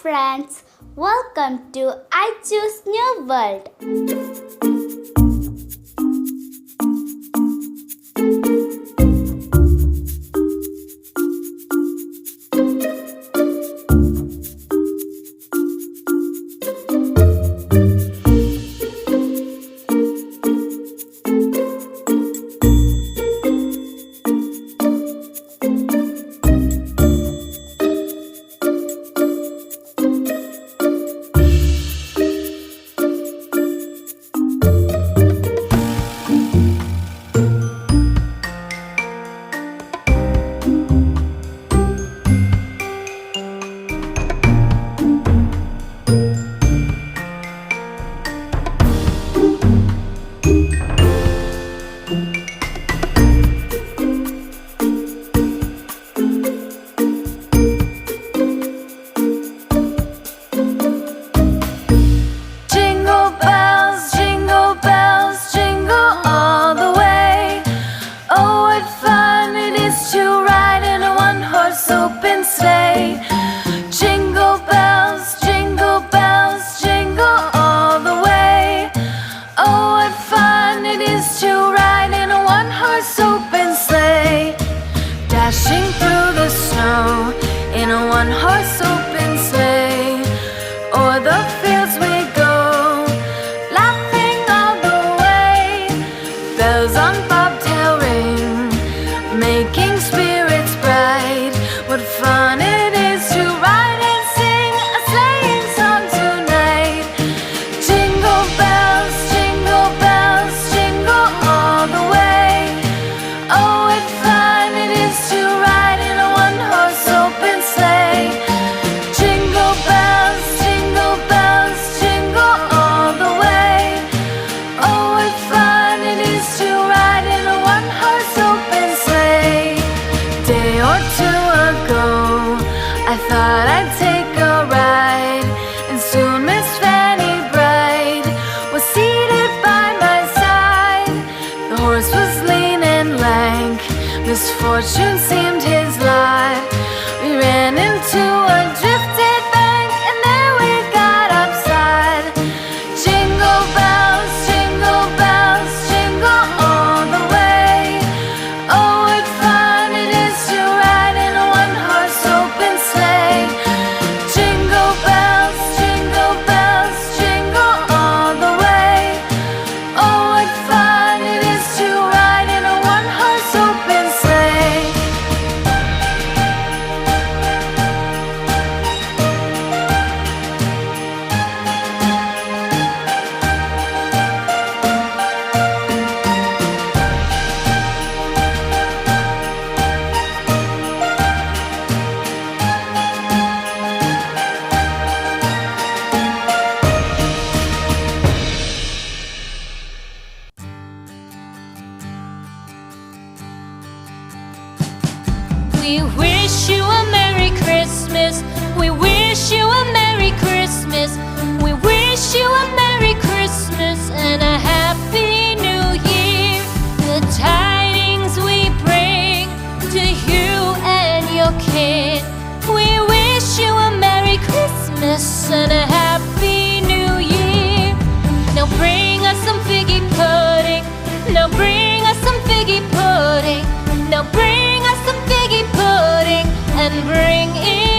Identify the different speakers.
Speaker 1: friends, welcome to I Choose New World.
Speaker 2: Dashing through the snow in a one-horse open sleigh. O'er the fields we go, laughing all the way. Bells on bobtail ring, making spirits bright. What fun it is to ride and sing a sleighing song tonight. Jingle bells, jingle all the way. Oh, what fun it is to ride in a one-horse open sleigh. Jingle bells, jingle all the way. Oh, what fun it is to ride in a one-horse open sleigh. Day or two ago, I thought I'd take a ride, and soon Miss Fanny Bright was seated by my side. The horse was lean and lank, misfortune seemed his lot. We ran into a drifted bank, and there we got upside. Jingle bells, jingle all the way. Oh, what fun it is to ride in a one-horse open sleigh. Jingle bells, jingle all the way. Oh, what fun it is to ride in a one-horse open sleigh.
Speaker 3: We wish you a Merry Christmas. We wish you a Merry Christmas. We wish you a Merry Christmas and a Happy New Year. The tidings we bring to you and your kin. We wish you a Merry Christmas and a Happy New Year. Now bring us some figgy pudding. Now bring us some figgy pudding. Now bring us some figgy pudding and bring it